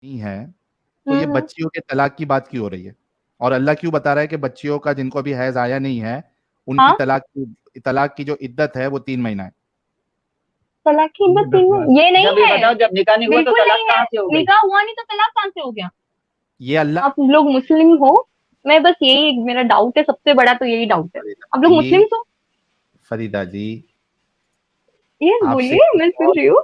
नहीं है, तो ये बच्चियों के तलाक की बात क्यों हो रही है? और अल्लाह क्यों बता रहा है कि बच्चियों का जिनको अभी हैज आया नहीं है उनकी हाँ, तलाक की जो इद्दत है वो 3 महीना है। तलाक की ये इद्दत बस 3 महीने ये नहीं जब ये है। बताओ, जब निकाह नहीं हुआ तो बिल्कुल तलाक नहीं है। कहाँ से हो गई? निकाह हुआ नहीं तो तलाक कहाँ से हो गया? ये अल्लाह आप लोग मुस्लिम हो? मैं बस यही मेरा डाउट है, सबसे बड़ा तो यही डाउट है। आप लोग जी, मुस्लिम हो? फरीदा जी, ये आपसे बोलिए, मैं सुन और रही हूँ।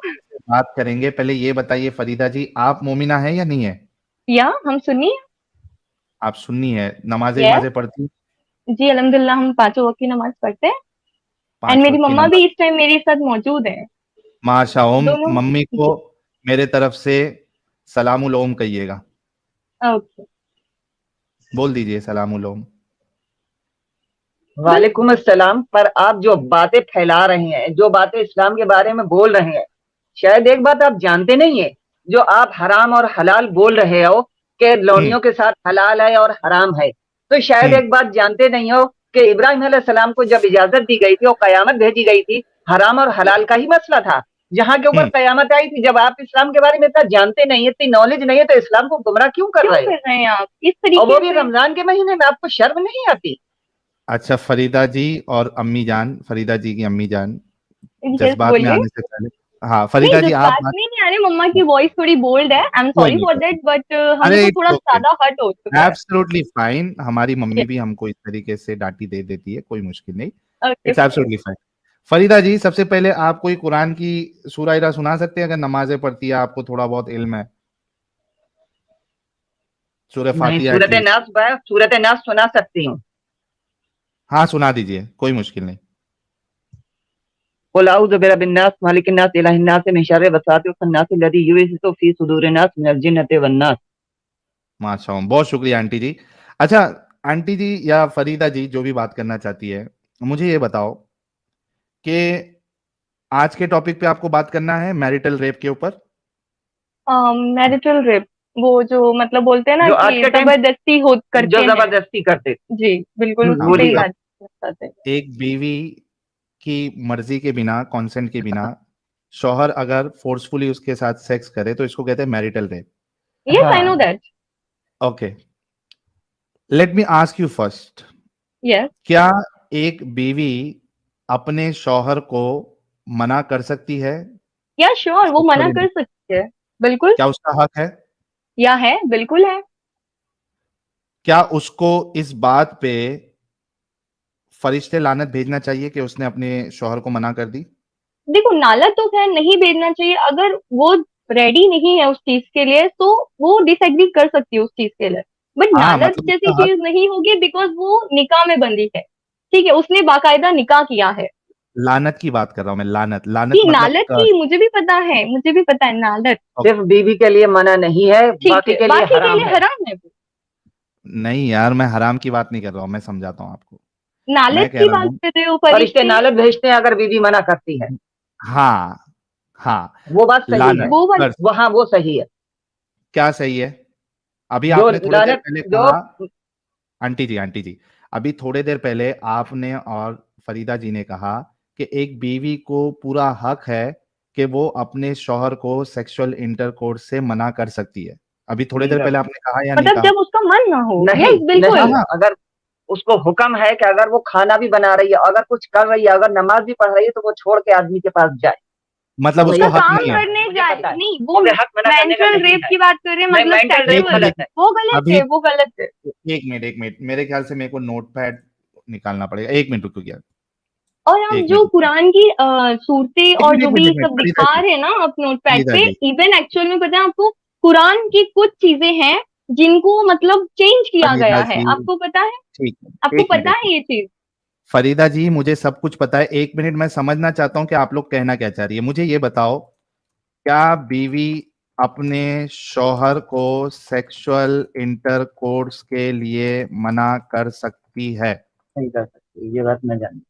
बात करेंगे। पहले ये बताइए फरीदा जी, आप मोमिना है या नहीं है? या हम सुन्नी। आप सुन्नी है, नमाजें यस। वमाजें पढ़ती? जी अल्हम्दुलिल्लाह, हम पांचों वक्त की नमाज पढ़ते हैं। एंड पांच मेरी वक्त की मम्मा नमाज? भी इस टाइम मेरे साथ मौजूद है। माशा ओम। दोनों। मम्मी को जी। मेरे तरफ से सलामुल ओम कहिएगा। ओके। बोल दीजिए सलामुल ओम। बस। वालेकुम अस्सलाम। पर आप जो बातें फैला रहे हैं, जो बातें इस्लाम के बारे में बोल रहे हैं, शायद एक बात आप जानते नहीं है। जो आप हराम और हलाल बोल रहे हो कि हम्म लौंडियों के साथ हलाल है और हराम है, तो शायद हम्म एक बात जानते नहीं हो कि इब्राहिम अलैहिस्सलाम को जब इजाजत दी गई थी और कयामत भेजी गई थी, हराम और हलाल का ही मसला था। जहां के ऊपर हम्म। कयामत आई थी, जब आप इस्लाम के बारे में इतना जानते नहीं है, इतनी नॉलेज नहीं है, तो इस्लाम को गुमराह क्यों कर क्यों रहे हो? कर रहे हैं आप इस और वो तरीके भी से? रमजान के महीने में, आपको शर्म नहीं आती? अच्छा फरीदा जी और अम्मी जान, फरीदा जी की अम्मी जान, यस, जज्बात में बोलिए। आने से पहले, हाँ नहीं, फरीदा जी आप जज्बात बात। में नहीं आ रहे। मम्मा की वॉइस थोड़ी बोल्ड है, आई एम कोई सॉरी नहीं, फॉर कोई दैट, बट नहीं। हमें अरे को इट्स थोड़ा ओके, ज्यादा हर्ट हो चुका है। Absolutely fine. हमारी मम्मी भी हमको इस तरीके से डांटी दे देती है, कोई मुश्किल नहीं। Okay it's fine. Absolutely fine. Farida ji, सबसे पहले आप कोई कुरान की सूरा इरा सुना सकते हैं? अगर नमाजें पढ़ती है, आपको थोड़ा बहुत इल्म है, सूरह नहीं, फातिहा सूरत एटलीस्ट। नास, सूरत नास सुना सकती हूँ। हाँ सुना दीजिए, कोई मुश्किल नहीं। कुल औज़ु बिरब्बिन नास, मालिकिन नास, इलाहिन नास, मिन शर्रिल वसवासिल खन्नास, लज़ी युवस्विसु फी सुदूरिन नास, मिनल जिन्नति वन नास। माशाल्लाह, बहुत शुक्रिया आंटी जी। अच्छा आंटी जी या फरीदा जी, जो भी बात करना चाहती है, मुझे ये बताओ कि आज के टॉपिक पे आपको बात करना है मैरिटल रेप के ऊपर। मैरिटल रेप, वो जो मतलब बोलते हैं ना जो आज कि के टाइम जबरदस्ती हो जो करते हैं। जबरदस्ती करते। जी बिल्कुल हाँ सही बोलिए। मतलब बात बताते हैं। एक बीवी की मर्जी के बिना, कंसेंट के बिना, शौहर अगर फोर्सफुली उसके साथ सेक्स करे तो इसको कहते हैं marital rape. Yes, I know हाँ। That. Okay, let me ask you first, yes. क्या एक बीवी अपने शौहर को मना कर सकती है या श्योर, वो मना सेक्सुअल? कर सकते हैं। बिल्कुल। क्या उसका हक है? या है, बिल्कुल है। क्या उसको इस बात पे फरिश्ते लानत भेजना चाहिए कि उसने अपने शौहर को मना कर दी? देखो, नालत तो खैर नहीं भेजना चाहिए। अगर वो रेडी नहीं है उस चीज के लिए तो वो डिसएग्री कर सकती है उस चीज के लिए। बट हाँ नालत मतलब जैसी उसका हक। चीज नहीं होगी, बिकॉज वो निकाह में बंधी है। ठीक है, उसने बाकायदा निकाह किया है। लानत की बात कर रहा हूं मैं, लानत, लानत कि मतलब नालत की मुझे भी पता है, मुझे भी पता है नालत। सिर्फ बीवी के लिए मना नहीं है, ठीक बाकी है, के लिए बाकी के हराम लिए है। हराम है वो। नहीं यार, मैं हराम की बात नहीं कर रहा हूं, मैं समझाता हूं आपको। मैं नालत कह की रहा बात हूं, कर रहे हो, फरिश्ते फरिश्ते। नालत भेजते हैं अगर बीवी मना करती है। हाँ हाँ, वो बात सही है। लानत वो वाली। कर। वहां वो सही है। क्या सही है? अभी जो आपने थोड़ी देर लानत पहले जो कहा, आंटी जी, अभी थोड़ी देर पहले आपने और फरीदा जी ने कहा कि एक बीवी को पूरा हक है कि वो अपने शौहर को सेक्सुअल इंटरकोर्स से मना कर सकती है। अभी थोड़ी नहीं देर कर पहले सकती। आपने कहा या नहीं मतलब कहा? जब उसका मन ना हो। नहीं, यस, हाँ बिल्कुल। नहीं, हाँ, अगर उसको हुक्म है कि अगर वो खाना भी बना रही है, अगर कुछ कर रही है, अगर नमाज भी पढ़ रही है, तो वो छोड़ के आदमी के पास जाए। मतलब मुझे उसको उसका हक काम नहीं है। करने मुझे जाए पता है। नहीं, वो मुझे हक मना करने का मेंटल नहीं रेप है। की बात कर रहे हैं, नहीं, मतलब मेंटल रेप एक सेक्सुअल। गलत मिनट, है। वो गलत अभी है, वो गलत है। एक मिनट, मेरे ख्याल से मेरे को नोट पैड निकालना पड़ेगा। एक मिनट रुको, क्या? और आप एक जो मिनट, कुरान की सूरतें एक और मिनट, जो एक मिनट, भी एक मिनट, सब फरीदा दिखा जी, रहे हैं ना आप नोटपैड फरीदा पे, जी। इवन एक्चुअल में पता है आपको, कुरान की कुछ चीजें हैं जिनको मतलब चेंज किया फरीदा गया है। जी, आपको पता है? ठीक है, आपको एक मिनट, पता एक है मिनट। ये चीज? फरीदा जी, मुझे सब कुछ पता है। एक मिनट, मैं समझना चाहता हूँ कि आप लोग कहना क्या चाह रही है। मुझे ये बताओ, क्या बीवी अपने शौहर को सेक्सुअल इंटरकोर्स के लिए मना कर सकती है? नहीं कर सकती, ये बात मैं जानती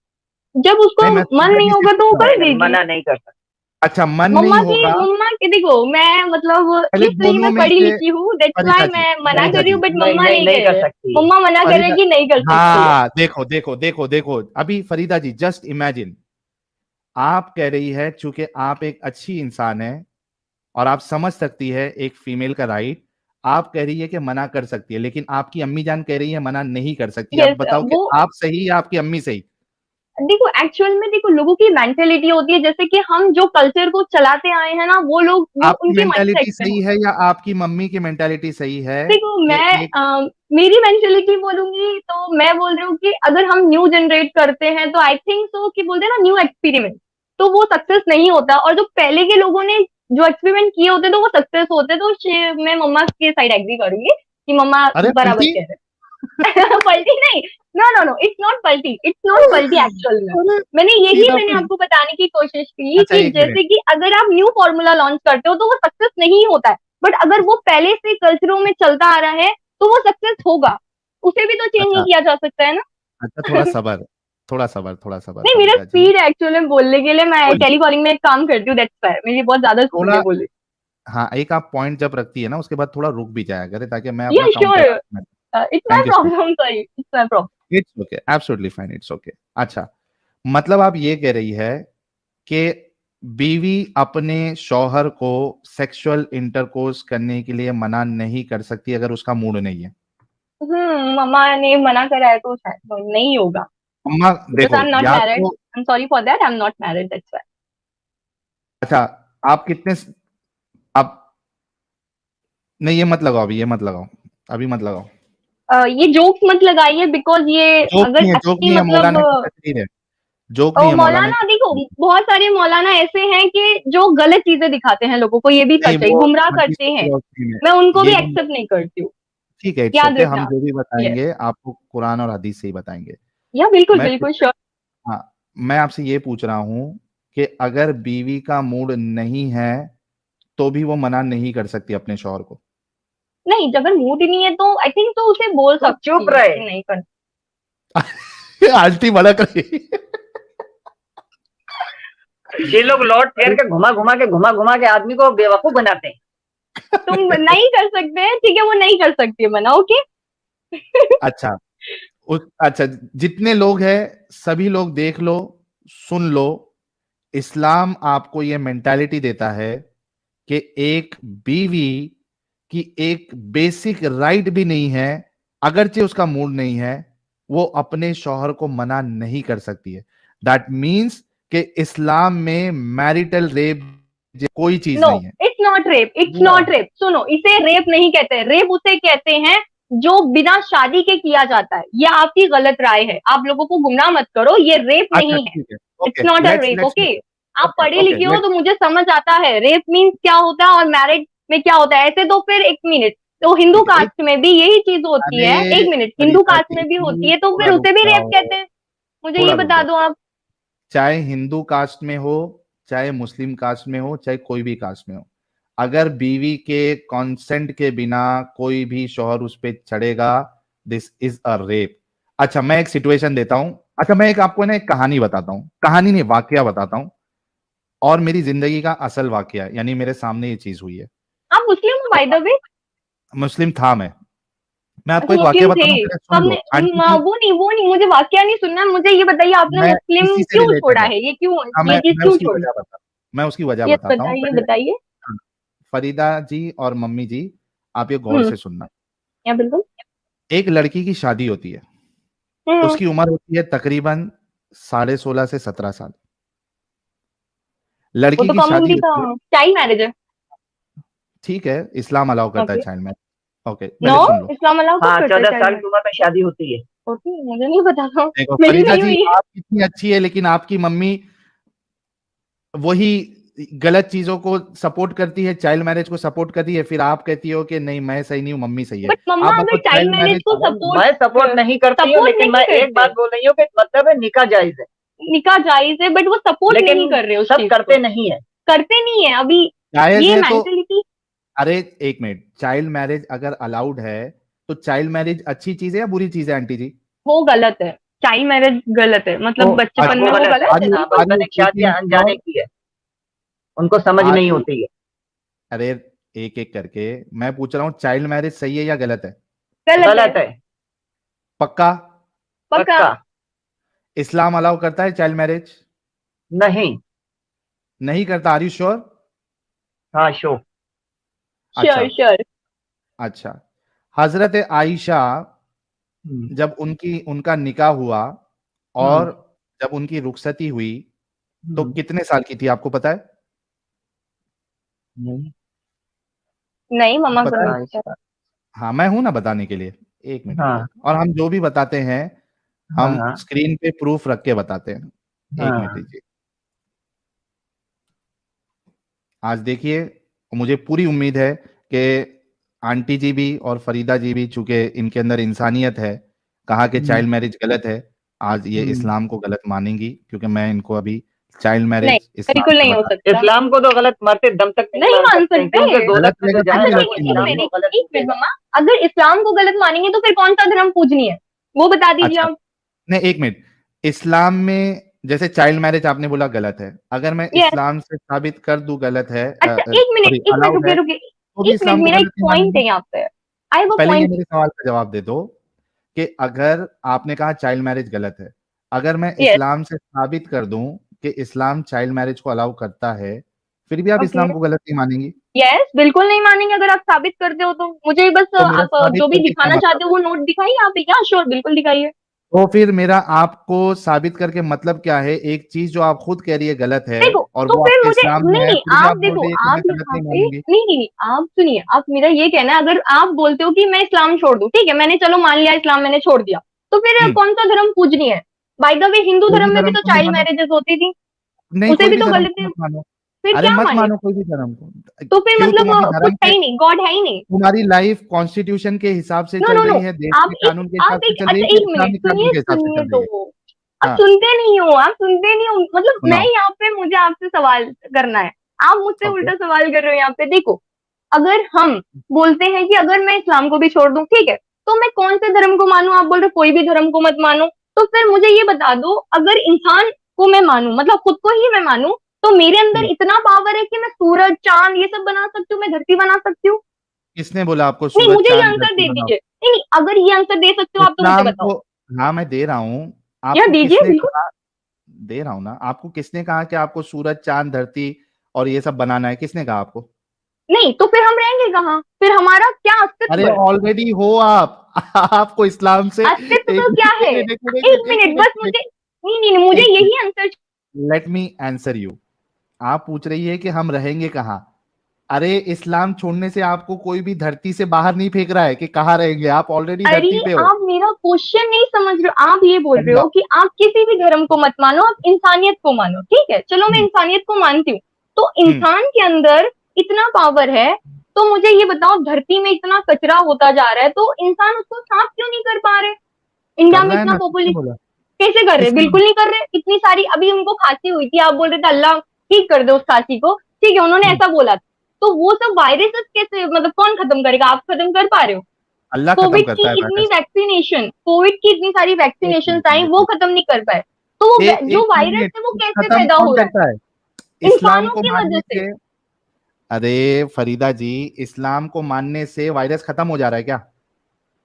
जब उसको नहीं, मैं मन नहीं फरीदा जी से होगा तो वो पूछ रहा हूँ। कर हूँ। नहीं, देगी। मना नहीं कर सकती। अच्छा, मन नहीं मम्मा की होगा? मम्मा के देखो, मैं मतलब पहले इसलिए दोनों मैं में पढ़ी से, लिखी हूँ, दैट्स फरीदा व्हाई जी, मैं मना नहीं, कर फरीदा रही जी, हूँ, बट नहीं, मम्मा नहीं, नहीं नहीं कह कर रहे। सकती। मम्मा मना फरीदा, करेगी, नहीं कर सकती है। हाँ देखो देखो देखो देखो, अभी फरीदा जी जस्ट इमेजिन, आप कह रही है चूंकि आप एक अच्छी इंसान है, और आप समझ सकती है एक फीमेल का राइट, आप कह रही है कि मना कर सकती है, लेकिन आपकी अम्मी जान कह रही है मना नहीं कर सकती। आप यस, बताओ कि वो आप सही या आपकी अम्मी सही? देखो एक्चुअल में देखो लोगों की मेंटेलिटी होती है, जैसे कि हम जो कल्चर को चलाते आए हैं ना, वो लोग वो आपकी उनके माइंडसेट मेंटालिटी में सही होता है या आपकी मम्मी की मेंटालिटी सही है है। देखो कि मैं एक मेरी मेंटेलिटी बोलूंगी तो मैं बोल रही हूँ कि अगर हम न्यू जनरेट करते हैं तो आई थिंक सो कि बोलते हैं ना न्यू एक्सपेरिमेंट, तो वो सक्सेस नहीं होता, और जो पहले के लोगों ने जो एक्सपेरिमेंट किए होते तो वो सक्सेस होते। तो मैं मम्मा के साइड एग्री करूंगी कि मम्मा अरे बराबर पलटी। कह रहे हैं। पलटी नहीं, no no no, it's not पलटी, इट्स नॉट पलटी एक्चुअल में। अरे सीधा मैंने पलटी। आपको बताने की कोशिश की अच्छा कि एक मिनट। जैसे कि अगर आप न्यू फॉर्मूला लॉन्च करते हो तो वो सक्सेस नहीं होता है, बट अगर वो पहले से कल्चरों में चलता आ रहा है तो वो सक्सेस होगा। उसे भी तो चेंज नहीं अच्छा किया जा सकता है ना। अच्छा, थोड़ा सबर, थोड़ा सबर, थोड़ा सबर नहीं, मेरा फरीदा जी। स्पीड है एक्चुअली बोलने के लिए, मैं बोलिए टेलीकॉलिंग में एक काम करती हूँ, दैट्स व्हाई मेरी बहुत ज्यादा स्पीड थोड़ा। है बोलने। हाँ, एक आप पॉइंट जब रखती है ना उसके बाद थोड़ा रुक भी जाया करे ताकि मैं या अपना sure, counter. It's my thank you so much. Problem, sorry, it's my problem. It's okay, absolutely fine, it's okay. अच्छा, मतलब आप ये कह रही है कि बीवी अपने शौहर को सेक्सुअल इंटरकोर्स करने के लिए मना नहीं कर सकती अगर उसका मूड नहीं है। मम्मा ने मना करा है तो शायद नहीं होगा, अम्मा बिकॉज देखो आई एम नॉट या मैरिड, तो। I am sorry for that, I am not married, that's अच्छा, आप कितने, आप, नहीं ये मत लगाओ, अभी ये मत लगाओ, अभी मत लगाओ। व्हाई। ये जोक्स मत लगाइए, बिकॉज ये अगर जोक अच्छी नहीं है, मतलब मौलाना की तकरीर है। जोक नहीं है, मौलाना मौलाना की देखो, तकरीर। बहुत सारे मौलाना ऐसे हैं कि जो गलत चीजें दिखाते हैं लोगों को, ये भी नहीं सच है, वो गुमराह हदीस करते की हैं। रोशनी में, मैं उनको भी ये भी एक्सेप्ट नहीं करती हूँ, ठीक है, इट्स याद ओके, हम रखना। जो भी यस, बताएंगे आपको कुरान और हदीस से ही बताएंगे। या बिल्कुल मैं बिल्कुल श्योर। हाँ, मैं आपसे ये पूछ रहा हूं कि अगर बीवी का मूड नहीं है तो भी वो मना नहीं कर सकती अपने शौहर को? नहीं, अगर मूड ही नहीं है तो आई थिंक तो उसे बोल तुम चुप सकती है रहे। कि नहीं कर। आंटी भड़क रही। ये लोग लौट फेर के घुमा घुमा के आदमी को बेवकूफ बनाते हैं। तुम नहीं कर सकते, ठीक है, वो नहीं कर सकती है मना, ओके। अच्छा, अच्छा, जितने लोग हैं सभी लोग देख लो, सुन लो, इस्लाम आपको ये मेंटालिटी देता है कि एक बीवी की एक बेसिक राइट भी नहीं है, अगरचे उसका मूड नहीं है, वो अपने शौहर को मना नहीं कर सकती है। दैट मीन्स कि इस्लाम में मैरिटल रेप कोई चीज नो, नहीं है। It's not rape, it's no, not rape, सुनो, इसे रेप नहीं कहते, रेप उसे कहते हैं जो बिना शादी के किया जाता है। ये आपकी गलत राय है, आप लोगों को गुमराह मत करो, ये रेप अच्छा नहीं है। ठीक है, it's okay, not a let's rape, let's okay. आप ओके पढ़े ओके लिखे हो लेट्स तो मुझे समझ आता है रेप मीन्स क्या होता है और मैरिज में क्या होता है, ऐसे तो फिर एक मिनट, तो हिंदू ठीक है एक, कास्ट में भी यही चीज होती अरे है, एक मिनट, हिंदू फरीदा कास्ट जी में भी होती है, तो थोड़ा फिर रुक उसे भी रेप जाओ, कहते हैं। मुझे ये थोड़ा रुक बता जाओ। दो आप। चाहे हिंदू कास्ट में हो, चाहे मुस्लिम कास्ट में हो, चाहे कोई भी कास्ट में हो, अगर बीवी के कंसेंट के बिना कोई भी शौहर उस पर चढ़ेगा, दिस इज अ रेप। अच्छा, मैं एक सिचुएशन देता हूं। अच्छा, मैं एक आपको ना एक कहानी बताता हूं, कहानी नहीं वाकया बताता हूं, और मेरी जिंदगी का असल वाकया है, यानी मेरे सामने ये चीज हुई है। आप मुस्लिम हो बाय द वे? मुस्लिम था मैं आपको अच्छा, एक वाकया मुस्लिम थे। बताता हूं, पहले तो सुन आपने लो आंटी जी। वो नहीं, मुझे वाकया नहीं सुनना, मुझे ये बताइए आपने मैं मुस्लिम इसी से क्यों छोड़ा रिलेटेड है। है, ये क्यों, हाँ, ये चीज मैं क्यों उसकी छोड़ी? वजह बता मैं उसकी वजह यस, बताता हूँ बताइए पहले। बताइए। हाँ, फरीदा जी और मम्मी जी, आप ये गौर हम्म, से सुनना। या बिल्कुल। एक लड़की की शादी होती है, हम्म, उसकी उम्र होती है तकरीबन 16.5 से 17 साल। वो लड़की तो की कम शादी उम्र का, होती है, चाइल्ड मैरिज है। ठीक है, इस्लाम अलाउ करता है okay. Child marriage. Okay, no, पहले सुन लो। इस्लाम अलाउ कब हाँ, करता है 14 साल चाइल्ड की उम्र में शादी होती है। मैरिज? ओके, मुझे नहीं पता था, देखो मेरी फरीदा नहीं जी, हुई है। आप कितनी अच्छी है, लेकिन आपकी मम्मी वही गलत चीजों को सपोर्ट करती है, चाइल्ड मैरिज को सपोर्ट करती है, फिर आप कहती हो कि नहीं मैं सही नहीं हूँ, मम्मी सही है। बट मम्मा आप अगर बताओ चाइल्ड चाइल्ड मैरिज मैरिज। को अरे सपोर्ट मैं सपोर्ट नहीं करती हूँ, सपोर्ट लेकिन मैं नहीं एक करते, बात बोल रही हूँ कि मतलब है निकाह जायज है, निकाह जायज है, बट वो सपोर्ट लेकिन नहीं कर रहे उस सब चीज को, करते नहीं है। करते नहीं है अभी। जायज ये है तो, मेंटेलिटी अरे एक मिनट, चाइल्ड मैरिज अगर अलाउड है तो चाइल्ड मैरिज अच्छी चीज है या बुरी चीज है आंटी जी? वो गलत है, चाइल्ड मैरिज गलत है, तो मतलब बच्चेपन वो में वो गलत है। गलत है, हाँ, बिल्कुल। बचपन ने प्रीटी शादी अनजाने श्योर? की है, उनको समझ आर नहीं यू, होती है। अरे एक एक करके मैं पूछ रहा हूँ, चाइल्ड मैरिज सही है या गलत है? गलत है, गलत है, पक्का? पक्का। पक्का। इस्लाम अलाउ करता है चाइल्ड मैरिज? नहीं, नहीं करता, आर यू श्योर? हाँ शो। अच्छा श्योर श्योर। अच्छा, हजरत आयशा हम्म, जब उनका निकाह हुआ हम्म, और जब उनकी रुखसती हुई तो हम्म, कितने साल की थी, आपको पता है? नहीं, नहीं मम्मा को पता है? नहीं पता। हाँ, मैं हूं ना बताने के लिए। एक मिनट रुकिए, हाँ, और हम जो भी बताते हैं हाँ, हम हाँ, स्क्रीन पे प्रूफ रख के बताते हैं। एक मिनट हाँ, दीजिए। आज देखिए, मुझे पूरी उम्मीद है कि आंटी जी भी और फरीदा जी भी, चूंकि इनके अंदर इंसानियत है, कहा कि हम्म, चाइल्ड मैरिज गलत है, आज ये हम्म। इस्लाम को गलत मानेंगी, क्योंकि मैं इनको अभी चाइल्ड नहीं, मैरिज इस्लाम बिल्कुल से नहीं हो बता। सकता। इस्लाम को तो गलत मरते दम तक नहीं नहीं मान मान सकते हैं, सकते। क्योंकि गलत दोजख में रहेगा जो तभी जाएगा अच्छा वो गलत नहीं एक इस्लाम मानेंगे। को मिनट गलत एक मिनट बोलेगा। मम्मा, अगर इस्लाम को गलत मानेंगे तो फिर कौन सा धर्म पूजनीय है, वो बता दीजिए अच्छा, आप। नहीं एक मिनट, इस्लाम में जैसे चाइल्ड मैरिज आपने बोला गलत है, अगर मैं यस। इस्लाम से साबित कर दूं गलत है, अच्छा सॉरी एक मिनट अलाउड रुकिए है, रुकिए। तो भी एक मिनट, इस्लाम को मेरा एक गलत नहीं पॉइंट मानेंगे? है यहाँ पे। आई हैव अ पहले ये पॉइंट। मेरे सवाल का जवाब दे दो कि अगर आपने कहा चाइल्ड मैरिज गलत है, अगर मैं यस। इस्लाम से साबित कर दूं कि इस्लाम चाइल्ड मैरिज को अलाउ करता है, फिर भी आप ओके। इस्लाम को गलत नहीं मानेंगी? यस, बिल्कुल नहीं मानेंगे अगर आप साबित करते हो तो। मुझे बस तो मेरा आप साबित जो भी करके क्या दिखाना मतलब चाहते हो है? वो नोट दिखाइए आप। क्या श्योर, बिल्कुल दिखाइए। तो फिर मेरा आपको साबित करके मतलब क्या है? एक चीज जो आप खुद कह रही है गलत है देखो, और तो वो फिर आपके मुझे इस्लाम में नहीं है, नहीं, फिर भी आप आप बोल देखो, रही है कि आप मैं गलत यहाँ नहीं पे मानूंगी। नहीं नहीं नहीं, आप सुनिए, आप मेरा ये कहना है, अगर आप बोलते हो कि मैं इस्लाम छोड़ दूं, ठीक है, मैंने चलो मान लिया इस्लाम मैंने छोड़ दिया, तो फिर हम्म। कौन सा धर्म पूजनीय है? बाय द वे हिंदू कोई भी धर्म में भी धर्म तो को नहीं चाइल्ड मानो। मैरिजेस होती थी, नहीं, उसे कोई भी भी तो धर्म गलत को है। मत मानो। फिर अरे क्या मत माने? मानो कोई भी धर्म को। तो फिर क्यों? मतलब तुम्हारी कुछ धर्म है के, ही नहीं, गॉड है ही नहीं। तुम्हारी लाइफ कॉन्स्टिट्यूशन के हिसाब से नो चल नो नो। रही है, देश के कानून के हिसाब आप से एक, चल रही है, अच्छा कि एक मिनट इस्लामिक कानून सुनिए, के हिसाब से सुनिए चल तो। रही है? आप हाँ, सुनते नहीं हो, आप सुनते नहीं हो, मतलब मैं सुनाओ। यहाँ पे, मुझे आपसे सवाल करना है, आप मुझसे ओके। उल्टा सवाल कर रहे हो यहाँ पे। देखो, अगर हम बोलते हैं कि अगर मैं इस्लाम को भी छोड़ दूं, ठीक है, तो मैं कौन से धर्म को मानूं? आप बोल रहे हो कोई भी धर्म को मत मानो। तो फिर मुझे ये बता दो, अगर इंसान को मैं मानूं, मतलब खुद को ही मैं मानूं, तो मेरे अंदर हम्म। इतना पावर है कि मैं सूरज चांद ये सब बना सकती हूँ, मैं धरती बना सकती हूँ। किसने बोला आपको नहीं, सूरज मुझे ये चांद आंसर धरती दे बनाओ? दीजिए। नहीं नहीं, अगर ये आंसर दे सकते हो आप तो मुझे इस्लाम बताओ। को, हाँ मैं दे रहा हूँ। या आपको दीजिए किसने बिल्कुल। कहा? दे रहा हूं ना। आपको किसने कहा कि आपको सूरज चांद धरती और ये सब बनाना है? किसने कहा आपको? नहीं तो फिर हम रहेंगे कहाँ? फिर हमारा क्या अरे अस्तित्व है? ऑलरेडी हो आप। आपको इस्लाम से अस्तित्व एक तो क्या है? एक मिनट बस मुझे, नहीं नहीं नहीं, मुझे एक यही answer. Let me answer you. आप पूछ रही है कि हम रहेंगे कहाँ? अरे इस्लाम छोड़ने से आपको कोई भी धरती से बाहर नहीं फेंक रहा है कि कहाँ रहेंगे, आप ऑलरेडी अरे धरती पे हो। आप मेरा क्वेश्चन नहीं समझ रहे हो। आप ये बोल रहे फरीदा। हो कि आप किसी भी धर्म को मत मानो, आप इंसानियत को मानो, ठीक है, चलो मैं हम्म। इंसानियत को मानती हूँ। तो हम्म। इंसान के अंदर इतना पावर है, तो मुझे ये बताओ, धरती में इतना कचरा होता जा रहा है, तो इंसान उसको साफ क्यों नहीं कर पा रहे? इंडिया कर में रहा है इतना ना, किसने पॉपुलेशन, बोला? कैसे कर रहे? किसने बिल्कुल नहीं कर रहे। इतनी सारी, अभी उनको खांसी हुई थी, आप बोल रहे थे अल्लाह ठीक कर दे उस खांसी को, ठीक है, उन्होंने हम्म। ऐसा बोला था। तो वो सब वायरसेस कैसे, मतलब कौन खत्म करेगा? आप खत्म कर पा रहे हो? अल्लाह खत्म कोविड की करता है इतनी वायरस। वैक्सीनेशन, कोविड की इतनी सारी एक वैक्सीनेशन आई, वो मिनट, खत्म नहीं कर पाए। तो वो एक जो एक वायरस मिनट, है वो कैसे खत्म पैदा कौन हो रहा करता है? है? इस्लाम इंसानों को की वजह मानने से। से, अरे फरीदा जी, इस्लाम को मानने से वायरस खत्म हो जा रहा है क्या?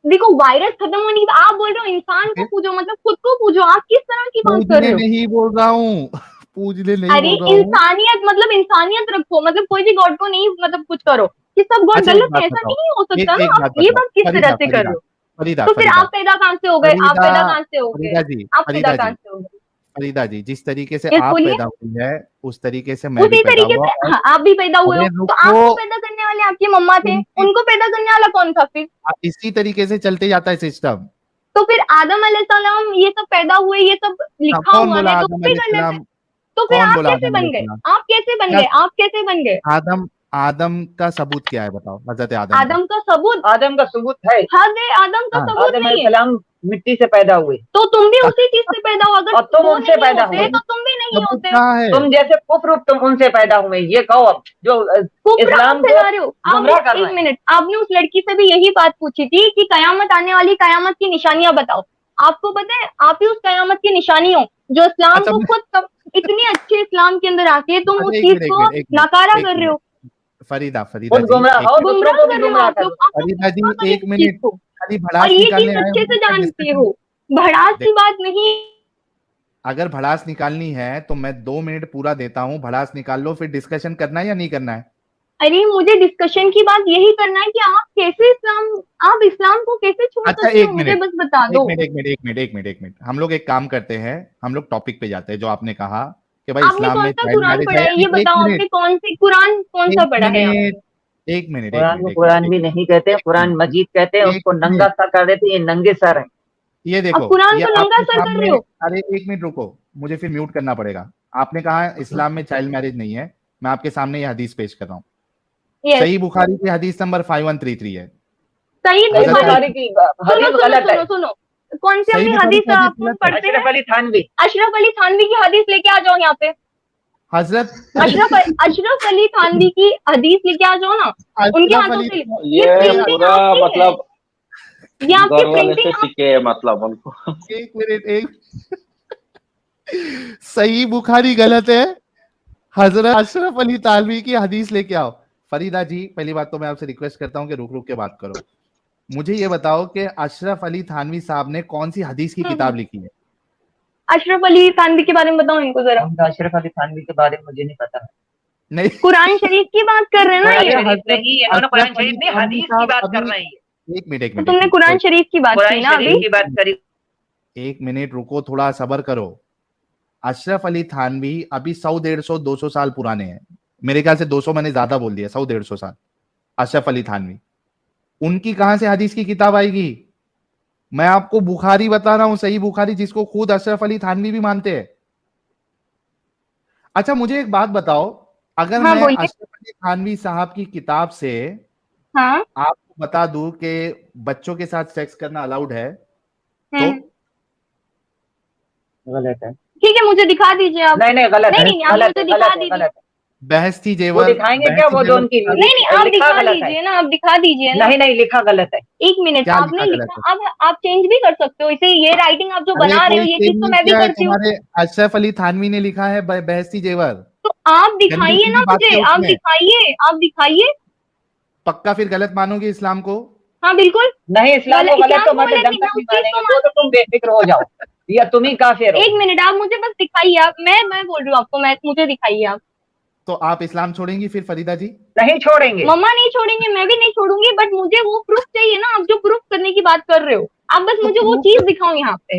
देखो, वायरस खत्म होने की, आप बोल रहे हो इंसान को फिर पूजो, मतलब खुद को पूजो। आप किस तरह की बात कर पूजने रहे हो? नहीं बोल रहा हूँ। पूजने नहीं अरे बोल रहा हूँ। इंसानियत, मतलब इंसानियत रखो, मतलब कोई भी गॉड को नहीं, मतलब कुछ करो कि सब गॉड अच्छा एक गलत बात है, ऐसा बताओ, नहीं हो एक सकता ना। एक आप बात ये बताओ, बात किस तरह फरीदा से कर फरीदा रहे हो? फरीदा तो फिर फरीदा आप पैदा कहां से हो गए? आप फरीदा पैदा कहां से हो गए? फरीदा जी, आप पैदा फरीदा कहां जी, से हो गए? फरीदा जी, जिस तरीके से यस आप बोलिए। पैदा हुई है उस तरीके से मैं भी उसी पैदा तरीके हुआ। से और हाँ, आप भी पैदा हुए हो, अरे तो रुको, आपको पैदा करने वाले आपकी मम्मा थे, उनकी उनको पैदा करने वाला कौन था फिर? इसी तरीके से चलते जाता है सिस्टम। तो फिर आदम अलैहिस्सलाम ये सब पैदा हुए, ये सब लिखा कौन हुआ बोला है, तो वो आदम भी गलत है। अलैहिस्सलाम? तो फिर कौन आप बोला कैसे आदम बन गए? अलैहिस्सलाम? आप कैसे बन क्या? गए? आप कैसे बन गए? आदम, आदम का सबूत क्या है बताओ, हजरत आदम का। आदम का सबूत? आदम का सबूत है। हद है, आदम का हाँ, सबूत आदम नहीं है। अलैहिस्सलाम मिट्टी से पैदा हुए तो तुम भी उसी चीज से पैदा हो, अगर और तुम वो उनसे नहीं पैदा होते हुए। तो तुम भी नहीं सबूत होते। कहाँ है? तुम जैसे कुफ्र तुम उनसे पैदा हुए, ये कहो अब जो कुफ्र आप इस्लाम को फैला रहे हो। गुमराह कर आपने, रहे एक हैं। मिनट, आपने उस लड़की से भी यही बात पूछी थी कि कयामत आने वाली, कयामत की निशानियां बताओ। आपको पता है, आप ही उस कयामत की निशानी हो, जो इस्लाम अच्छा को खुद इतने अच्छे इस्लाम के अंदर आके तुम उस अरे चीज एक को मिनट एक मिनट नकारा एक कर रहे मिनट, हो। फरीदा फरीदा खुद जी, गुमराह एक हो, मिनट। दूसरों गुमराह को भी कर रहे हो गुमराह आप लोग, करो। आप लोग फरीदा जी करो इस एक चीज मिनट, को। खाली और भड़ास ये निकालने चीज आए अच्छे हो से क्या जानते डिस्कशन? हो, भड़ास की देख, बात नहीं। अगर भड़ास निकालनी है तो मैं 2 मिनट पूरा देता हूँ, भड़ास निकाल लो, फिर डिस्कशन करना है या नहीं करना है? अरे मुझे डिस्कशन की बात यही करना है कि आप इस्लाम को कैसे छोड़ अच्छा सकते एक हो, मुझे मिनट बस बता दो। एक मिनट हम लोग एक काम करते हैं, हम लोग टॉपिक पे जाते हैं। जो आपने कहा कि भाई आपने इस्लाम कौन में सा चाइल्ड कुरान मैरिज पढ़ा है या है, ये नहीं, बताओ, आपने कौन सी कुरान कौन सा एक पढ़ा है मिनट आपने? एक मिनट एक कुरान मिनट को एक मिनट कुरान एक भी मिनट नहीं कहते, कुरान एक मजीद कहते हैं, मिनट उसको नंगा सा कर देते, ये नंगे सर है। ये अब देखो, कुरान ये को नंगा आपके सर कर सामने, रहे हो। अरे एक मिनट रुको, मुझे फिर म्यूट करना पड़ेगा। आपने कहा इस्लाम में चाइल्ड मैरिज नहीं है, मैं आपके सामने ये हदीस पेश कर रहा हूँ। यस, सही बुखारी की हदीस नंबर 5133 है। सही सही हजरत बुखारी। बुखारी की सुनो हदीस सुनो गलत है। सुनो सुनो, कौन सी सही अपनी बुखारी हदीस की हदीस अपन गलत है। पढ़ते हैं? अशरफ अली थानवी। अशरफ अली थानवी की हदीस लेके आ जाओ यहाँ पे। हजरत अशरफ अली थानवी की हदीस लेके आ जाओ ना, उनके अशरफ हाथों अली, से। ये ये अरे प्रिंटिंग पूरा आपकी है, मतलब ये आपकी घर वाले से प्रिंटिंग आप। सीखे है मतलब उनको। एक मिनट एक सही बुखारी गलत है, हजरत अशरफ अली तालवी की हदीस लेके आओ। फरीदा जी, पहली बात तो मैं आपसे रिक्वेस्ट करता हूँ कि रुक रुक के बात करो। मुझे ये बताओ कि अशरफ अली थानवी साहब ने कौन सी हदीस की किताब लिखी है? अशरफ अली थानवी के बारे में बताओ इनको जरा। उनका अशरफ अली थानवी के बारे में मुझे नहीं पता। नहीं, कुरान शरीफ की बात कर रहे हैं ना कुरान ये? शरीफ नहीं, इन्होंने कुरान अशरफ अली शरीफ नहीं, थानवी हदीस की साहब बात कर अभी, रहे हैं। एक मिनट एक तो मिनट एक तुमने मिनट कुरान शरीफ की बात की कुरान ना अभी। शरीफ की बात करी। एक मिनट रुको, थोड़ा सबर करो। अशरफ अली थानवी अभी 100 150 200 साल पुराने हैं। मेरे ख्याल से 200 मैंने ज्यादा बोल दिया, 100 150 साल। अशरफ अली थानवी, उनकी कहां से हदीस की किताब आएगी? मैं आपको बुखारी बता रहा हूं, सही बुखारी, जिसको खुद अशरफ अली थानवी भी मानते हैं। अच्छा मुझे एक बात बताओ, अगर हाँ मैं बोलिए। अशरफ अली थानवी साहब की किताब से हाँ। आपको बता दूं कि बच्चों के साथ सेक्स करना अलाउड है, तो हम्म। गलत है। ठीक है, मुझे दिखा दीजिए आप। नहीं नहीं, गलत नहीं है, नहीं, आप गलत मुझे है, दिखा गलत है, दीजिए। गलत है। बहस थी वो जेवर, दिखाएंगे बहस क्या, थी वो जो जेवर उनकी के साथ- नहीं नहीं, आप लिखा दिखा गलत है। दीजिए ना, आप दिखा दीजिए ना। नहीं नहीं, लिखा गलत है। एक मिनट, क्या आपने लिखा गलत लिखा, है? आप चेंज भी कर सकते हो इसे। ये राइटिंग आप जो अरे बना रहे हो, कोई ये चेंज चीज तो नहीं मैं भी किया है, करती हूँ। तुम्हारे अशरफ अली थानवी ने लिखा है बहस थी जेवर। तो आप गंदी दिखाइए ना गंदी बातें मुझे, आप उसमें। दिखाइए, आप दिखाइए। पक्का फिर गलत मानोगे इस्लाम को? हाँ बिल्कुल। नहीं, इस्लाम को गलत इस्लाम तो को मतलब गलत जब नहीं, तक मैं उस नहीं चीज को मानेंगे वो तो मानती तुम बेफिक्र हो जाओ, या तुम ही काफिर हूँ। हो। एक मिनट, आप मुझे बस दिखाइए, आप, मैं बोल रही हूँ आपको, मैं, मुझे दिखाइए आप। तो आप इस्लाम छोड़ेंगी फिर फरीदा जी? नहीं छोड़ेंगे। मम्मा नहीं छोड़ेंगे, मैं भी नहीं छोड़ूंगी, बट मुझे वो प्रूफ चाहिए ना, आप जो प्रूफ करने की बात कर रहे हो। आप बस तो मुझे वो चीज दिखाओ यहाँ पे,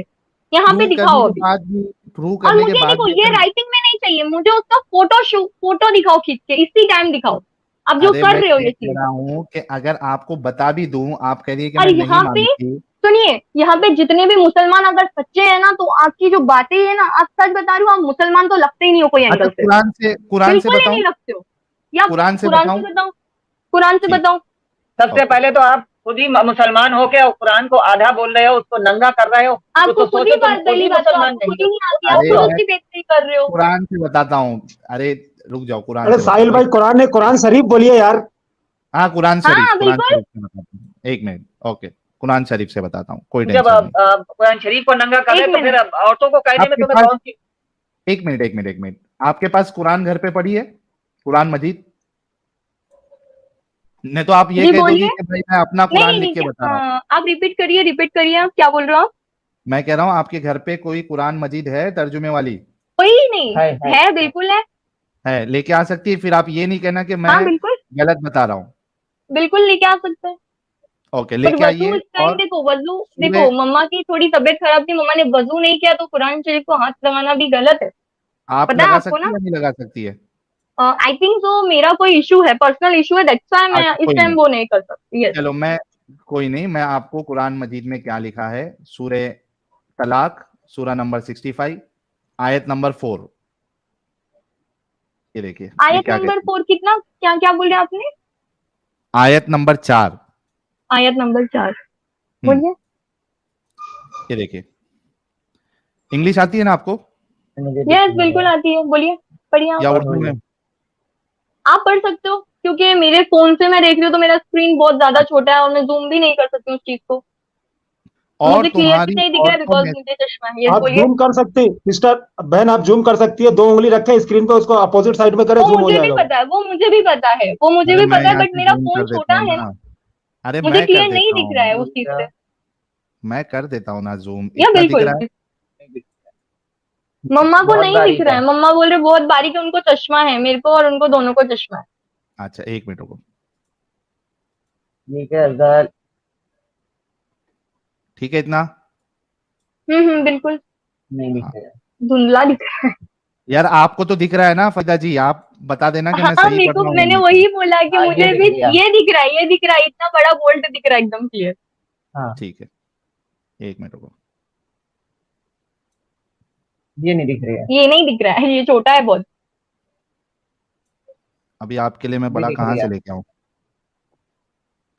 यहाँ पे दिखाओ अभी। प्रूव और करने के मुझे बाद देखो, भी ये अगर, राइटिंग में नहीं चाहिए मुझे, उसका फोटो दिखाओ खींच के, इसी टाइम दिखाओ आप जो अरे कर मैं रहे हो ये ये कह चीज। रहा हूँ कि अगर आपको बता भी दूं, आप कह रही है कि और मैं नहीं यहाँ पे मानती। सुनिए, यहाँ पे जितने भी मुसलमान अगर सच्चे हैं ना, तो आपकी जो बातें है ना, आप सच बता रही हो, आप मुसलमान तो लगते ही नहीं हो कोई अच्छा एंगल से। कुरान से बिल्कुल ही बताऊं? नहीं लगते हो। या कुरान से कुरान बताऊं? से बताओ, कुरान से ठीक, बताओ। सबसे ओके। पहले तो आप खुद ही मुसलमान हो के और कुरान को आधा बोल रहे हो, उसको नंगा कर रहे हो, आपको तो खुद ही सोचो तुम बात, खुद पहली ही बात तो मुसलमान आपको खुद नहीं ही हो। नहीं आती, आप अरे खुद मैं उसकी बेइज्जती कर रहे हो। कुरान से बताता हूँ। अरे रुक जाओ, कुरान अरे से साहिल बताता भाई, कुरान ने कुरान शरीफ बोलिए यार। हाँ कुरान हाँ शरीफ बिल्कुल। से बताता हूँ, एक मिनट। ओके, कुरान शरीफ से बताता हूँ, कोई जब टेंशन नहीं। कुरान शरीफ को नंगा कर एक रहे तो फिर मिनट, औरतों को कहने में आपके तुम्हें पास, कौन सी। एक मिनट, आपके पास कुरान घर पे पड़ी है? कुरान मजीद? नहीं तो आप ये जी कह दोगी बोलिए। कि भाई मैं अपना नहीं कुरान नहीं लिख नहीं, के बता रहा हूँ। हाँ आप रिपीट करिए, आप क्या बोल रहे हो आप? मैं कह रहा हूँ आपके घर पे कोई कुरान मजीद है तर्जुमे वाली? कोई नहीं है। है, बिल्कुल है। है, लेके आ सकती है? फिर आप ये नहीं कहना कि मैं हाँ बिल्कुल, गलत बता रहा हूँ। बिल्कुल लेके आ सकते हैं। ओके, पर लेके वजू आइए। इस टाइम, और देखो वजू, सूरे, देखो मम्मा की थोड़ी तबीयत खराब थी, मम्मा ने वजू नहीं किया, तो कुरान शरीफ को हाथ लगाना भी गलत है। आप पता है लगा आपको सकती ना? है या नहीं लगा सकती है? आई थिंक सो, मेरा कोई इशू है, पर्सनल इशू है, दैट्स व्हाई मैं अच्छा इस कोई टाइम नहीं, वो नहीं कर सकती। यस। चलो मैं, कोई नहीं, मैं आपको कुरान मजीद में क्या लिखा है, सूरे तलाक, सूरा नंबर 65, आयत नंबर 4, ये देखिए ये आयत क्या नंबर कहती है। 4 कितना, क्या क्या बोले आपने? आयत नंबर 4, आयत नंबर 4 हम्म, बोलिए। ये देखिए। इंग्लिश आती है ना आपको यस बिल्कुल आती है, बोलिए, पढ़िए आप। या उर्दू में? आप पढ़ सकते हो, क्योंकि मेरे फोन से मैं देख रही हूँ, तो मेरा स्क्रीन बहुत ज्यादा छोटा है और मैं जूम भी नहीं कर सकती उस चीज को। और मुझे क्लियरली तुम्हारी नहीं दिख रहा है औरतों बिकॉज में, मुझे चश्मा है। यस आप बोलिए। जूम कर सकती सिस्टर बहन, आप जूम कर सकती है। 2 उंगली रखें स्क्रीन पे, उसको अपोजिट साइड में करें, वो जूम हो मुझे भी जाएगा वो। पता है, वो मुझे भी पता है, वो मुझे अरे भी मैं पता है, यहाँ बट से मेरा जूम फोन कर देता छोटा हूँ है ना। ना, अरे मुझे मैं कर क्लियर नहीं देता दिख रहा है हूँ, उस चीज से। मैं कर देता हूँ ना जूम, या इतना दिख बिल्कुल, रहा है। मम्मा को बहुत नहीं दिख बारीक रहा है। है, मम्मा बोल रहे बहुत बारीक है, उनको चश्मा है, मेरे को और उनको दोनों को चश्मा है। अच्छा, 1 मिनट रुको। ठीक है अफजल। ठीक है इतना? बिल्कुल नहीं दिख हाँ रहा। धुंधला दिख रहा है। यार, आपको तो दिख रहा है ना फरीदा जी, आप बता देना कि मैं हाँ सही मेरे पढ़ को, रहा हूँ या मैंने नहीं। वही बोला कि हाँ, ये मुझे दिख भी गया। ये दिख रहा है, ये दिख रहा है, इतना बड़ा बोल्ट दिख रहा है, एकदम क्लियर। हाँ ठीक है, 1 मिनट रुको। ये नहीं दिख रही है। ये नहीं दिख रहा है, ये छोटा है बहुत। अभी आपके लिए मैं ये बड़ा दिख कहाँ रही से है। लेके आऊँ?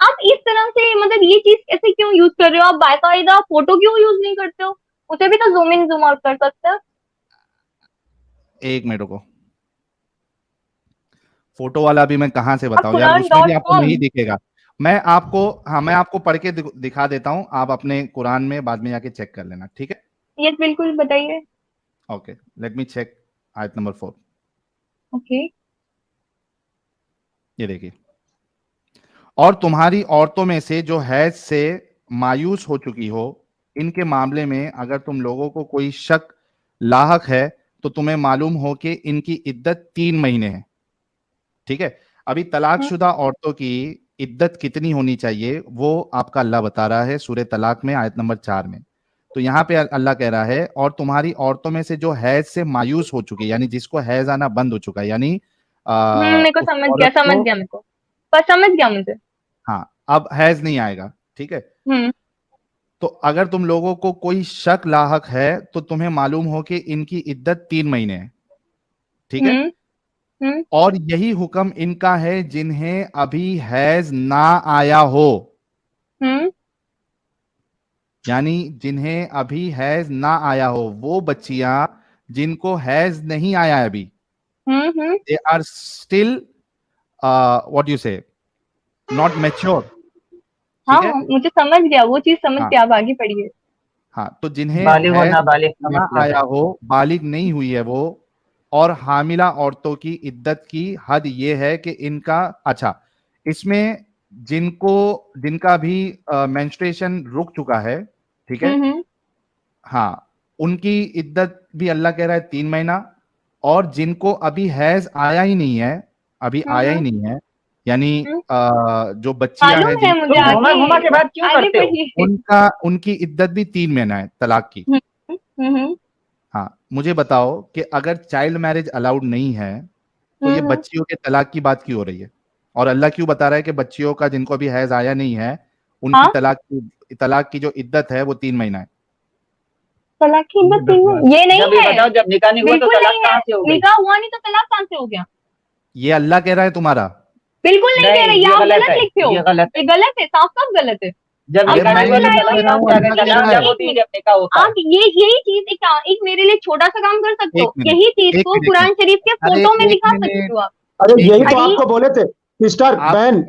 आप इस तरह से मतलब ये चीज ऐसे क्यों यूज कर रहे हो? आप बाकायदा फोटो क्यों यूज नहीं करते हो? उसे भी तो जूम इन जूम आउट कर सकते हो। 1 मिनट रुको। फोटो वाला भी मैं कहाँ से आप बताऊं यार, कुरान उसमें भी डॉट आपको कॉम नहीं दिखेगा। मैं आपको पढ़ के दिखा देता हूँ, आप अपने कुरान में बाद में जाके चेक कर लेना, ठीक है? यस बिल्कुल बताइए। Okay, let me check. आयत नंबर 4, ओके। ये देखिए। और तुम्हारी औरतों में से जो हैज से मायूस हो चुकी हो, इनके मामले में अगर तुम लोगों को कोई शक लाहक है तो तुम्हें मालूम हो कि इनकी इद्दत 3 महीने है, ठीक है? अभी तलाकशुदा औरतों की इद्दत कितनी होनी चाहिए वो आपका अल्लाह बता रहा है सूरह तलाक में आयत नंबर 4 में। तो यहाँ पे अल्लाह कह रहा है, और तुम्हारी औरतों में से जो हैज से मायूस हो चुकी है, यानी जिसको हैज आना बंद हो चुका है, यानी मेरे को उस समझ गया, औरत समझ को, गया मेरे को, पर समझ गया मुझे। हाँ, अब हैज नहीं आएगा, ठीक है? हम्म तो अगर तुम लोगों को कोई शक लाहक है तो तुम्हें मालूम हो कि इनकी इद्दत 3 महीने है, ठीक है? हम्म हम्म और यही हुक्म इनका है जिन्हें अभी हैज ना आया हो, हम्म यानी जिन्हें अभी हैज ना आया हो, वो बच्चियां जिनको हैज नहीं आया है अभी, hmm. They are still what you say, not mature, हाँ ठीक है? हाँ, मुझे समझ गया, वो चीज समझ हाँ गया, आप आगे पढ़िए। हाँ, तो जिन्हें बालिग और हैज नाबालिग का ना मतलब आया है। हो, बालिग नहीं हुई है वो, और हामिला औरतों की इद्दत की हद ये है कि इनका, अच्छा, इसमें जिनका भी मेंस्ट्रुएशन रुक चुका है, ठीक है? हम्म। हाँ, उनकी इद्दत भी अल्लाह कह रहा है 3 महीना, और जिनको अभी हैज आया ही नहीं है, अभी आया ही हम्म नहीं है, यानी हम्म। जो बच्चियां मालूम हैं है तुम मुझे, घुमा आगे घुमा के बात क्यों आगे करते हो? पढ़िए। उनकी इद्दत भी 3 महीना है तलाक की। हम्म हाँ, मुझे बताओ कि अगर चाइल्ड मैरिज अलाउड नहीं है तो ये हम्म। बच्चियों के तलाक की बात क्यों हो रही है? और अल्लाह क्यों बता रहा है कि बच्चियों का जिनको अभी हैज आया नहीं है उनकी हाँ, तलाक की जो इद्दत है वो 3 महीना है। तलाक की इद्दत 3 महीने ये नहीं जब ये है। बताओ, जब निकाह नहीं हुआ तो बिल्कुल तलाक नहीं कहाँ है, से हो गई? निकाह हुआ नहीं तो तलाक कहाँ से हो गया? ये अल्लाह कह रहा है तुम्हारा। बिल्कुल नहीं कह नहीं, रहे, ये आप गलत गलत है, लिखते हो। ये गलत है। ये गलत है, साफ साफ गलत है। जब आप अरे निकाह मैं नहीं कुरान हुआ ये तो में कह लाए रहा हो, तलाक हूँ कहाँ से आ गई? अल्लाह कह तलाक रहा है। जब होती है जब निकाह होता है। आप यही चीज एक मेरे लिए छोटा सा काम कर सकते हो, एक मिनट, यही चीज एक को मिनट, एक कुरान मिनट। शरीफ के अरे फोटो में एक दिखा सकते मिनट, हो आप। अरे एक यही मिनट, तो हदीस आपको बोले थे सिस्टर आप बहन,